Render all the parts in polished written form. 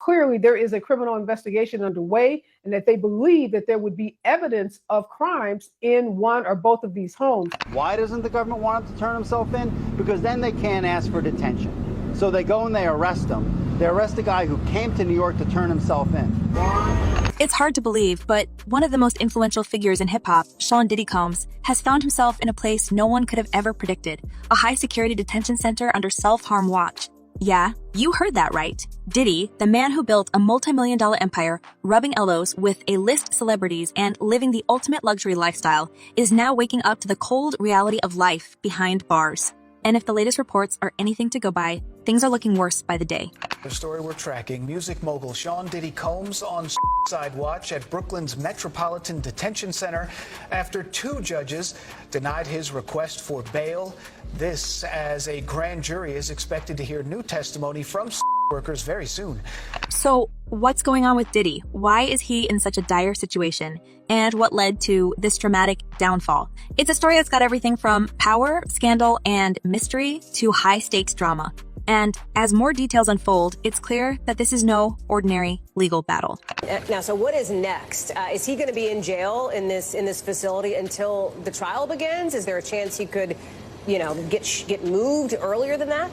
clearly there is a criminal investigation underway and that they believe that there would be evidence of crimes in one or both of these homes. Why doesn't the government want him to turn himself in? Because then they can't ask for detention. So they go and they arrest him. They arrest a guy who came to New York to turn himself in. It's hard to believe, but one of the most influential figures in hip-hop, Sean Diddy Combs, has found himself in a place no one could have ever predicted, a high-security detention center under self-harm watch. Yeah, you heard that right. Diddy, the man who built a multi-million-dollar empire, rubbing elbows with A-list celebrities and living the ultimate luxury lifestyle, is now waking up to the cold reality of life behind bars. And if the latest reports are anything to go by, things are looking worse by the day. The story we're tracking, music mogul Sean Diddy Combs on side watch at Brooklyn's Metropolitan Detention Center after 2 judges denied his request for bail. This as a grand jury is expected to hear new testimony from workers very soon. So what's going on with Diddy? Why is he in such a dire situation? And what led to this dramatic downfall? It's a story that's got everything from power, scandal, and mystery to high-stakes drama. And as more details unfold, it's clear that this is no ordinary legal battle. Now, so what is next? Is he going to be in jail in this facility until the trial begins? Is there a chance he could, get moved earlier than that?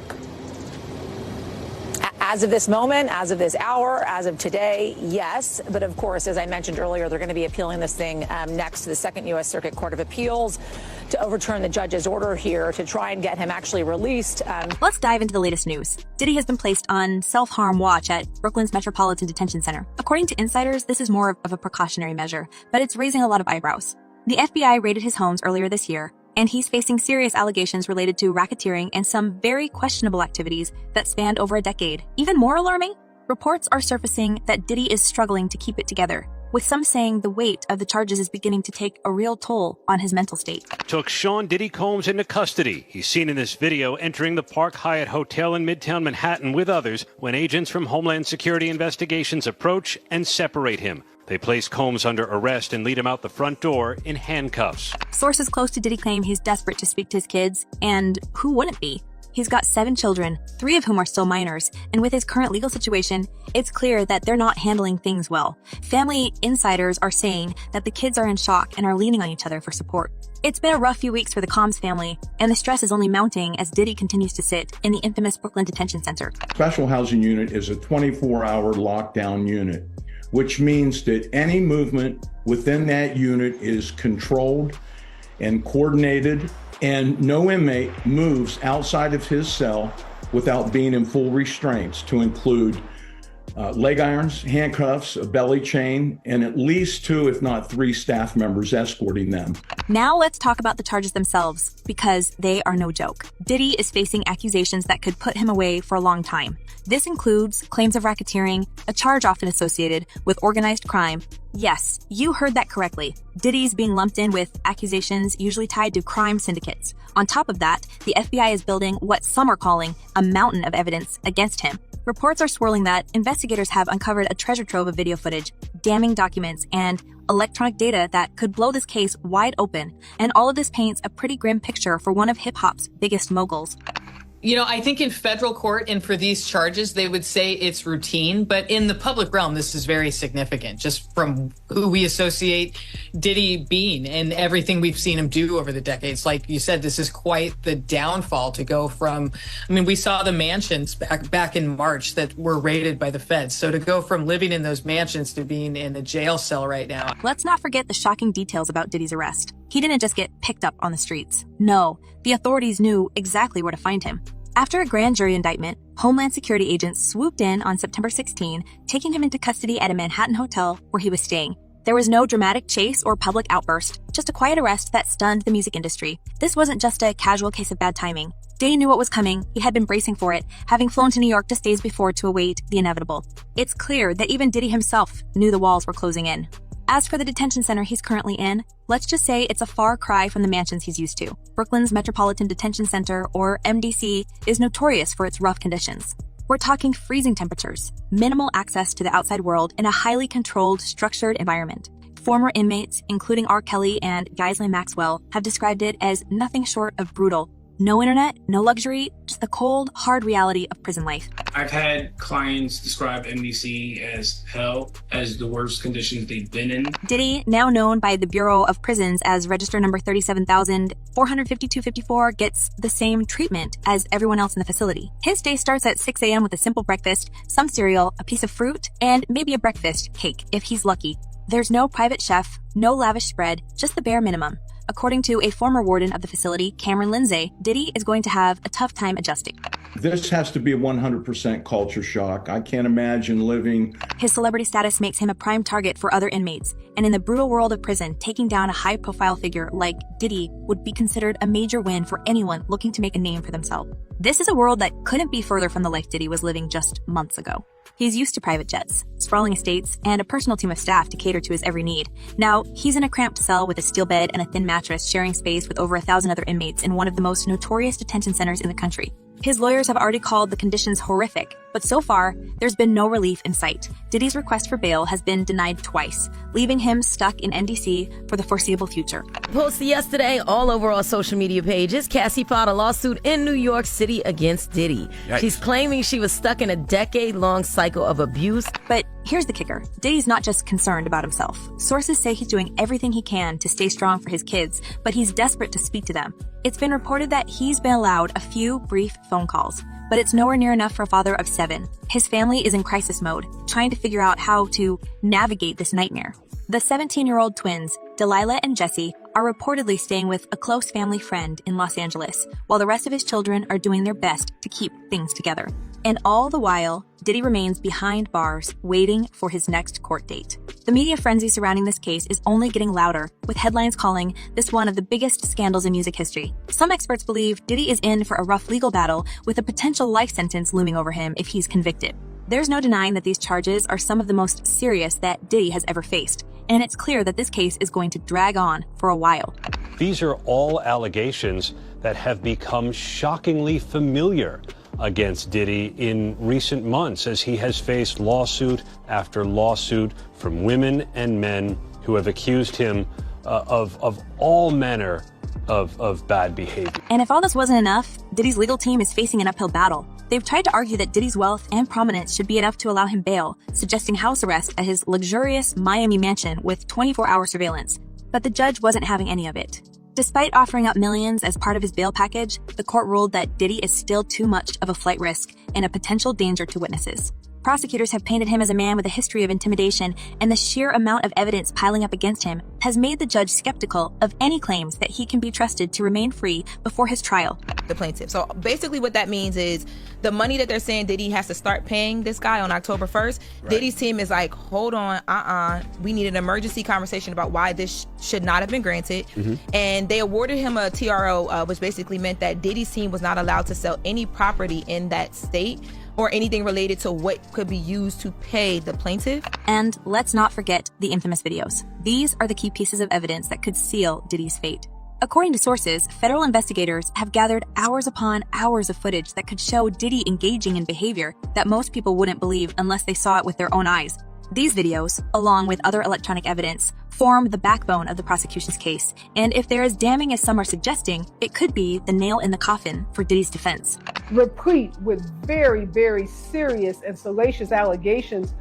As of this moment, as of this hour, as of today, yes. But of course, as I mentioned earlier, they're going to be appealing this thing next to the Second U.S. Circuit Court of Appeals to overturn the judge's order here to try and get him actually released. Let's dive into the latest news. Diddy has been placed on self-harm watch at Brooklyn's Metropolitan Detention Center. According to insiders, this is more of a precautionary measure, but it's raising a lot of eyebrows. The FBI raided his homes earlier this year, and he's facing serious allegations related to racketeering and some very questionable activities that spanned over a decade. Even more alarming, reports are surfacing that Diddy is struggling to keep it together, with some saying the weight of the charges is beginning to take a real toll on his mental state. Took Sean Diddy Combs into custody. He's seen in this video entering the Park Hyatt Hotel in Midtown Manhattan with others when agents from Homeland Security Investigations approach and separate him. They place Combs under arrest and lead him out the front door in handcuffs. Sources close to Diddy claim he's desperate to speak to his kids, and who wouldn't be? He's got 7 children, 3 of whom are still minors, and with his current legal situation, it's clear that they're not handling things well. Family insiders are saying that the kids are in shock and are leaning on each other for support. It's been a rough few weeks for the Combs family, and the stress is only mounting as Diddy continues to sit in the infamous Brooklyn Detention Center. Special housing unit is a 24-hour lockdown unit, which means that any movement within that unit is controlled and coordinated, and no inmate moves outside of his cell without being in full restraints, to include leg irons, handcuffs, a belly chain, and at least 2, if not 3 staff members escorting them. Now let's talk about the charges themselves, because they are no joke. Diddy is facing accusations that could put him away for a long time. This includes claims of racketeering, a charge often associated with organized crime. Yes, you heard that correctly. Diddy's being lumped in with accusations usually tied to crime syndicates. On top of that, the FBI is building what some are calling a mountain of evidence against him. Reports are swirling that investigators have uncovered a treasure trove of video footage, damning documents, and electronic data that could blow this case wide open. And all of this paints a pretty grim picture for one of hip-hop's biggest moguls. I think in federal court and for these charges, they would say it's routine. But in the public realm, this is very significant, just from who we associate Diddy being and everything we've seen him do over the decades. Like you said, this is quite the downfall to go from. We saw the mansions back in March that were raided by the feds. So to go from living in those mansions to being in a jail cell right now. Let's not forget the shocking details about Diddy's arrest. He didn't just get picked up on the streets. No, the authorities knew exactly where to find him. After a grand jury indictment, Homeland Security agents swooped in on September 16, taking him into custody at a Manhattan hotel where he was staying. There was no dramatic chase or public outburst, just a quiet arrest that stunned the music industry. This wasn't just a casual case of bad timing. Diddy knew what was coming. He had been bracing for it, having flown to New York just days before to await the inevitable. It's clear that even Diddy himself knew the walls were closing in. As for the detention center he's currently in, let's just say it's a far cry from the mansions he's used to. Brooklyn's Metropolitan Detention Center, or MDC, is notorious for its rough conditions. We're talking freezing temperatures, minimal access to the outside world in a highly controlled, structured environment. Former inmates, including R. Kelly and Ghislaine Maxwell, have described it as nothing short of brutal. No internet, no luxury, just the cold, hard reality of prison life. I've had clients describe MDC as hell, as the worst conditions they've been in. Diddy, now known by the Bureau of Prisons as register number 37,45254, gets the same treatment as everyone else in the facility. His day starts at 6 a.m. with a simple breakfast, some cereal, a piece of fruit, and maybe a breakfast cake, if he's lucky. There's no private chef, no lavish spread, just the bare minimum. According to a former warden of the facility, Cameron Lindsay, Diddy is going to have a tough time adjusting. This has to be a 100% culture shock. I can't imagine living. His celebrity status makes him a prime target for other inmates, and in the brutal world of prison, taking down a high-profile figure like Diddy would be considered a major win for anyone looking to make a name for themselves. This is a world that couldn't be further from the life Diddy was living just months ago. He's used to private jets, sprawling estates, and a personal team of staff to cater to his every need. Now, he's in a cramped cell with a steel bed and a thin mattress, sharing space with over 1,000 other inmates in one of the most notorious detention centers in the country. His lawyers have already called the conditions horrific, but so far, there's been no relief in sight. Diddy's request for bail has been denied twice, leaving him stuck in NDC for the foreseeable future. Posted yesterday all over our social media pages, Cassie filed a lawsuit in New York City against Diddy. Yikes. She's claiming she was stuck in a decade-long cycle of abuse. But here's the kicker. Diddy's not just concerned about himself. Sources say he's doing everything he can to stay strong for his kids, but he's desperate to speak to them. It's been reported that he's been allowed a few brief phone calls, but it's nowhere near enough for a father of 7. His family is in crisis mode, trying to figure out how to navigate this nightmare. The 17-year-old twins, Delilah and Jesse, are reportedly staying with a close family friend in Los Angeles, while the rest of his children are doing their best to keep things together. And all the while, Diddy remains behind bars, waiting for his next court date. The media frenzy surrounding this case is only getting louder, with headlines calling this one of the biggest scandals in music history. Some experts believe Diddy is in for a rough legal battle, with a potential life sentence looming over him if he's convicted. There's no denying that these charges are some of the most serious that Diddy has ever faced, and it's clear that this case is going to drag on for a while. These are all allegations that have become shockingly familiar against Diddy in recent months, as he has faced lawsuit after lawsuit from women and men who have accused him of all manner of bad behavior. And if all this wasn't enough, Diddy's legal team is facing an uphill battle. They've tried to argue that Diddy's wealth and prominence should be enough to allow him bail, suggesting house arrest at his luxurious Miami mansion with 24-hour surveillance. But the judge wasn't having any of it. Despite offering up millions as part of his bail package, the court ruled that Diddy is still too much of a flight risk and a potential danger to witnesses. Prosecutors have painted him as a man with a history of intimidation, and the sheer amount of evidence piling up against him has made the judge skeptical of any claims that he can be trusted to remain free before his trial. The plaintiff. So basically what that means is the money that they're saying Diddy has to start paying this guy on October 1st, right. Diddy's team is like, hold on, we need an emergency conversation about why this should not have been granted. And they awarded him a TRO, which basically meant that Diddy's team was not allowed to sell any property in that state or anything related to what could be used to pay the plaintiff. And let's not forget the infamous videos. These are the key pieces of evidence that could seal Diddy's fate. According to sources, federal investigators have gathered hours upon hours of footage that could show Diddy engaging in behavior that most people wouldn't believe unless they saw it with their own eyes. These videos, along with other electronic evidence, form the backbone of the prosecution's case, and if they're as damning as some are suggesting, it could be the nail in the coffin for Diddy's defense. Replete with very, very serious and salacious allegations,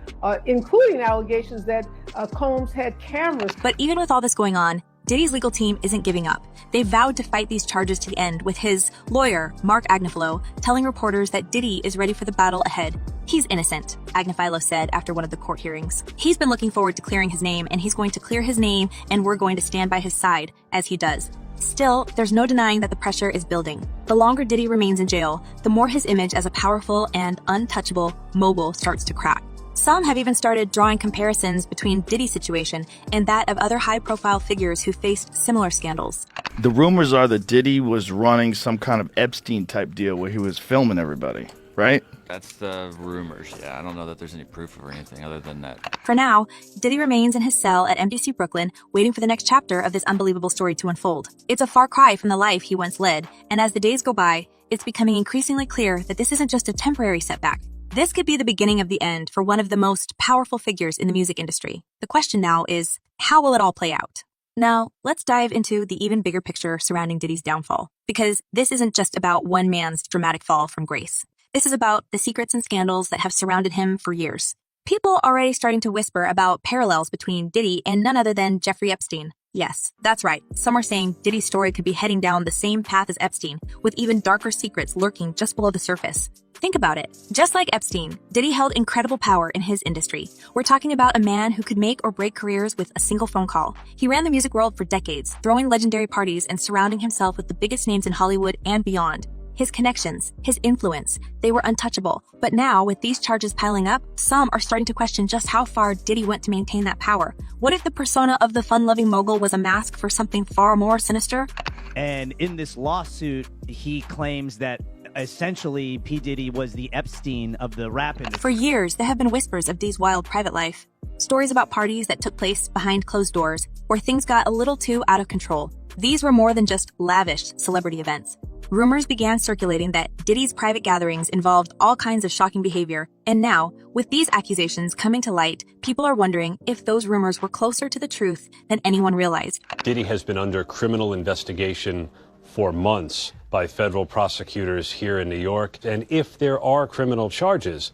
including allegations that Combs had cameras. But even with all this going on, Diddy's legal team isn't giving up. They vowed to fight these charges to the end, with his lawyer, Mark Agnifilo, telling reporters that Diddy is ready for the battle ahead. He's innocent, Agnifilo said after one of the court hearings. He's been looking forward to clearing his name, and he's going to clear his name, and we're going to stand by his side as he does. Still, there's no denying that the pressure is building. The longer Diddy remains in jail, the more his image as a powerful and untouchable mogul starts to crack. Some have even started drawing comparisons between Diddy's situation and that of other high-profile figures who faced similar scandals. The rumors are that Diddy was running some kind of Epstein-type deal where he was filming everybody, right? That's the rumors, yeah. I don't know that there's any proof or anything other than that. For now, Diddy remains in his cell at MDC Brooklyn, waiting for the next chapter of this unbelievable story to unfold. It's a far cry from the life he once led, and as the days go by, it's becoming increasingly clear that this isn't just a temporary setback. This could be the beginning of the end for one of the most powerful figures in the music industry. The question now is, how will it all play out? Now, let's dive into the even bigger picture surrounding Diddy's downfall, because this isn't just about one man's dramatic fall from grace. This is about the secrets and scandals that have surrounded him for years. People are already starting to whisper about parallels between Diddy and none other than Jeffrey Epstein. Yes, that's right. Some are saying Diddy's story could be heading down the same path as Epstein, with even darker secrets lurking just below the surface. Think about it. Just like Epstein, Diddy held incredible power in his industry. We're talking about a man who could make or break careers with a single phone call. He ran the music world for decades, throwing legendary parties and surrounding himself with the biggest names in Hollywood and beyond. His connections, his influence, they were untouchable. But now, with these charges piling up, some are starting to question just how far Diddy went to maintain that power. What if the persona of the fun-loving mogul was a mask for something far more sinister? And in this lawsuit, he claims that essentially P. Diddy was the Epstein of the rap industry. For years, there have been whispers of Diddy's wild private life. Stories about parties that took place behind closed doors, where things got a little too out of control. These were more than just lavish celebrity events. Rumors began circulating that Diddy's private gatherings involved all kinds of shocking behavior, and now, with these accusations coming to light, people are wondering if those rumors were closer to the truth than anyone realized. Diddy has been under criminal investigation for months by federal prosecutors here in New York, and if there are criminal charges,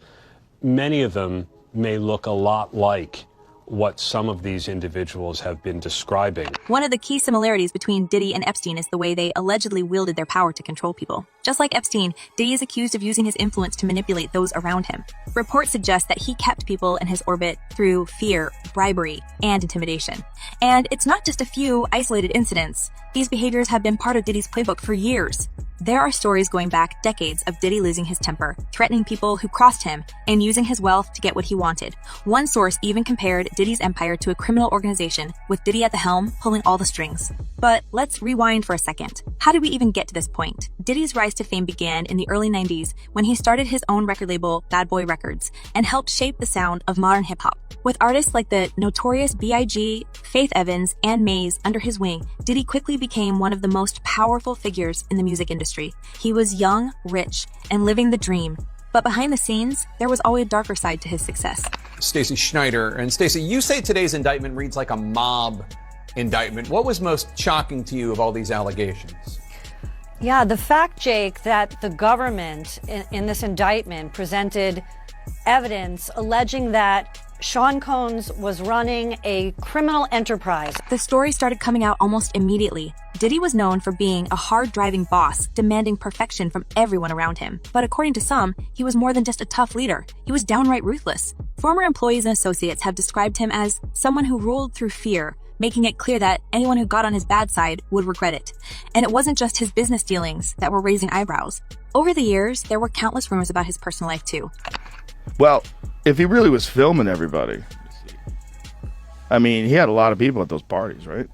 many of them may look a lot like what some of these individuals have been describing. One of the key similarities between Diddy and Epstein is the way they allegedly wielded their power to control people. Just like Epstein, Diddy is accused of using his influence to manipulate those around him. Reports suggest that he kept people in his orbit through fear, bribery, and intimidation. And it's not just a few isolated incidents. These behaviors have been part of Diddy's playbook for years. There are stories going back decades of Diddy losing his temper, threatening people who crossed him, and using his wealth to get what he wanted. One source even compared Diddy's empire to a criminal organization, with Diddy at the helm pulling all the strings. But let's rewind for a second. How did we even get to this point? Diddy's rise to fame began in the early 90s when he started his own record label, Bad Boy Records, and helped shape the sound of modern hip-hop. With artists like the notorious B.I.G., Faith Evans, and Maze under his wing, Diddy quickly became one of the most powerful figures in the music industry. He was young, rich, and living the dream. But behind the scenes, there was always a darker side to his success. Stacey Schneider. And Stacey, you say today's indictment reads like a mob indictment. What was most shocking to you of all these allegations? Yeah, the fact, Jake, that the government in this indictment presented evidence alleging that Sean Combs was running a criminal enterprise. The story started coming out almost immediately. Diddy was known for being a hard-driving boss, demanding perfection from everyone around him. But according to some, he was more than just a tough leader. He was downright ruthless. Former employees and associates have described him as someone who ruled through fear, making it clear that anyone who got on his bad side would regret it. And it wasn't just his business dealings that were raising eyebrows. Over the years, there were countless rumors about his personal life too. Well, if he really was filming everybody, I mean, he had a lot of people at those parties, right?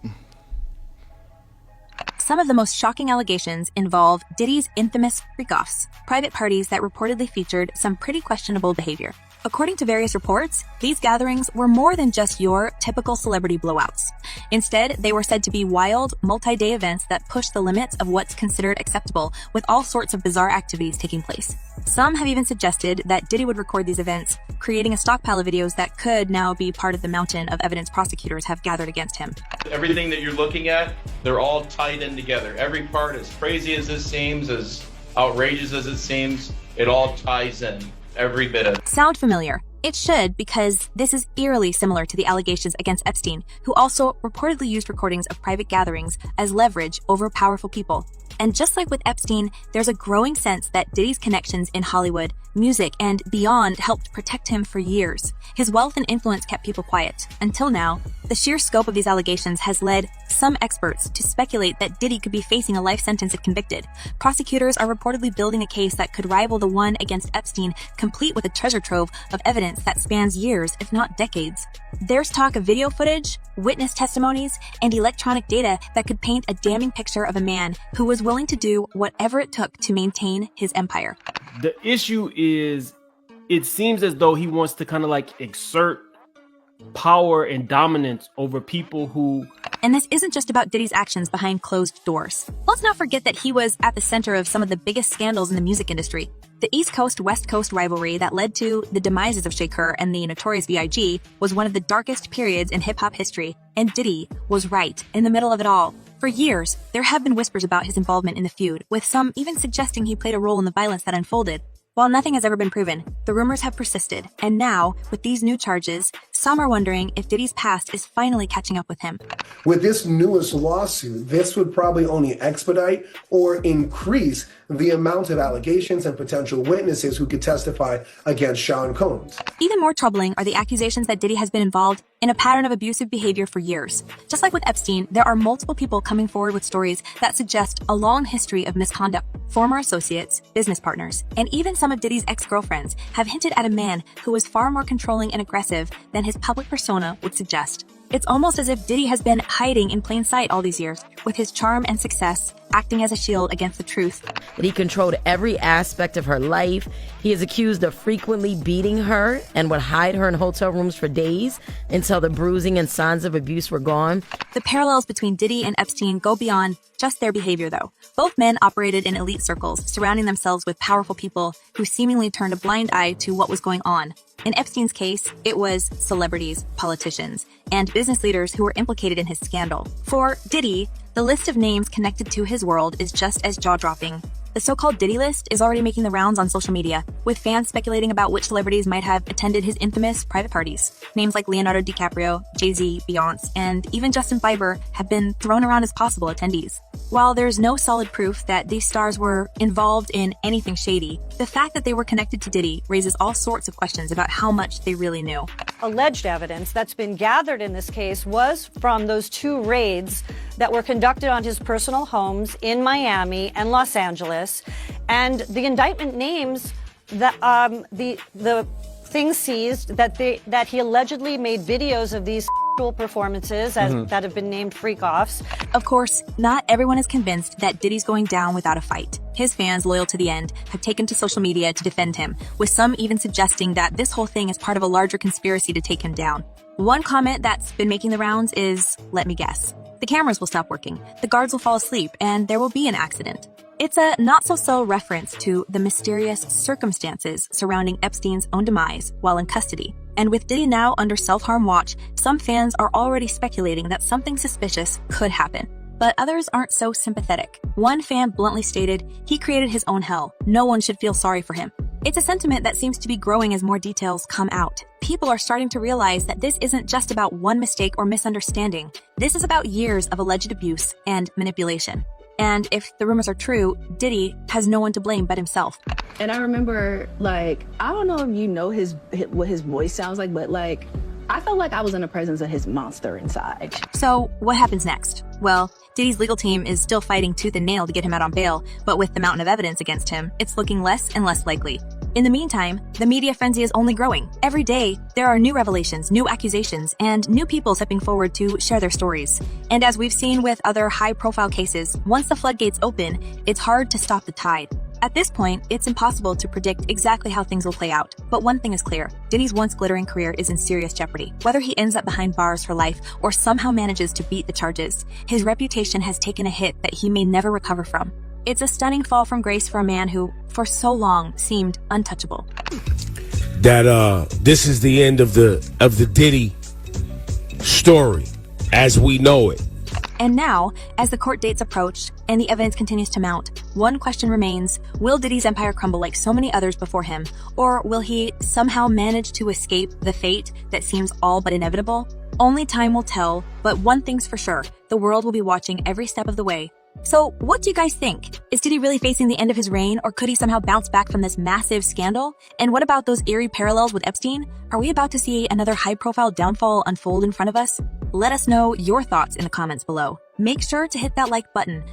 Some of the most shocking allegations involve Diddy's infamous freak-offs, private parties that reportedly featured some pretty questionable behavior. According to various reports, these gatherings were more than just your typical celebrity blowouts. Instead, they were said to be wild, multi-day events that pushed the limits of what's considered acceptable, with all sorts of bizarre activities taking place. Some have even suggested that Diddy would record these events, creating a stockpile of videos that could now be part of the mountain of evidence prosecutors have gathered against him. Everything that you're looking at, they're all tied in together. Every part, as crazy as it seems, as outrageous as it seems, it all ties in. Every bit of it. Sound familiar? It should, because this is eerily similar to the allegations against Epstein, who also reportedly used recordings of private gatherings as leverage over powerful people. And just like with Epstein, there's a growing sense that Diddy's connections in Hollywood, music, and beyond helped protect him for years. His wealth and influence kept people quiet. Until now, the sheer scope of these allegations has led some experts to speculate that Diddy could be facing a life sentence if convicted. Prosecutors are reportedly building a case that could rival the one against Epstein, complete with a treasure trove of evidence that spans years, if not decades. There's talk of video footage, witness testimonies, and electronic data that could paint a damning picture of a man who was willing to do whatever it took to maintain his empire. The issue is, it seems as though he wants to kind of like exert power and dominance over people who... And this isn't just about Diddy's actions behind closed doors. Let's not forget that he was at the center of some of the biggest scandals in the music industry. The East Coast-West Coast rivalry that led to the demises of Shakur and the Notorious B.I.G. was one of the darkest periods in hip-hop history, and Diddy was right in the middle of it all. For years, there have been whispers about his involvement in the feud, with some even suggesting he played a role in the violence that unfolded. While nothing has ever been proven, the rumors have persisted, and now, with these new charges, some are wondering if Diddy's past is finally catching up with him. With this newest lawsuit, this would probably only expedite or increase the amount of allegations and potential witnesses who could testify against Sean Combs. Even more troubling are the accusations that Diddy has been involved in a pattern of abusive behavior for years. Just like with Epstein, there are multiple people coming forward with stories that suggest a long history of misconduct. Former associates, business partners, and even some of Diddy's ex-girlfriends have hinted at a man who was far more controlling and aggressive than his public persona would suggest. It's almost as if Diddy has been hiding in plain sight all these years, with his charm and success acting as a shield against the truth. That he controlled every aspect of her life. He is accused of frequently beating her and would hide her in hotel rooms for days until the bruising and signs of abuse were gone. The parallels between Diddy and Epstein go beyond just their behavior, though. Both men operated in elite circles, surrounding themselves with powerful people who seemingly turned a blind eye to what was going on. In Epstein's case, it was celebrities, politicians, and business leaders who were implicated in his scandal. For Diddy, the list of names connected to his world is just as jaw-dropping. The so-called Diddy list is already making the rounds on social media, with fans speculating about which celebrities might have attended his infamous private parties. Names like Leonardo DiCaprio, Jay-Z, Beyonce, and even Justin Bieber have been thrown around as possible attendees. While there's no solid proof that these stars were involved in anything shady, the fact that they were connected to Diddy raises all sorts of questions about how much they really knew. Alleged evidence that's been gathered in this case was from those 2 raids that were conducted on his personal homes in Miami and Los Angeles. And the indictment names the things seized that he allegedly made videos of these performances that have been named freak-offs. Of course, not everyone is convinced that Diddy's going down without a fight. His fans, loyal to the end, have taken to social media to defend him, with some even suggesting that this whole thing is part of a larger conspiracy to take him down. One comment that's been making the rounds is, let me guess, the cameras will stop working, the guards will fall asleep, and there will be an accident. It's a not-so-subtle reference to the mysterious circumstances surrounding Epstein's own demise while in custody. And with Diddy now under self-harm watch, some fans are already speculating that something suspicious could happen. But others aren't so sympathetic. One fan bluntly stated, he created his own hell. No one should feel sorry for him. It's a sentiment that seems to be growing as more details come out. People are starting to realize that this isn't just about one mistake or misunderstanding. This is about years of alleged abuse and manipulation. And if the rumors are true, Diddy has no one to blame but himself. And I remember, I don't know if you know what his voice sounds like, but I felt like I was in the presence of his monster inside. So what happens next? Well, Diddy's legal team is still fighting tooth and nail to get him out on bail, but with the mountain of evidence against him, it's looking less and less likely. In the meantime, the media frenzy is only growing. Every day, there are new revelations, new accusations, and new people stepping forward to share their stories. And as we've seen with other high-profile cases, once the floodgates open, it's hard to stop the tide. At this point, it's impossible to predict exactly how things will play out. But one thing is clear, Diddy's once glittering career is in serious jeopardy. Whether he ends up behind bars for life or somehow manages to beat the charges, his reputation has taken a hit that he may never recover from. It's a stunning fall from grace for a man who, for so long, seemed untouchable. That this is the end of the Diddy story as we know it. And now, as the court dates approach and the evidence continues to mount, one question remains: will Diddy's empire crumble like so many others before him, or will he somehow manage to escape the fate that seems all but inevitable? Only time will tell, but one thing's for sure, the world will be watching every step of the way. So, what do you guys think? Is Diddy really facing the end of his reign, or could he somehow bounce back from this massive scandal? And what about those eerie parallels with Epstein? Are we about to see another high-profile downfall unfold in front of us? Let us know your thoughts in the comments below. Make sure to hit that like button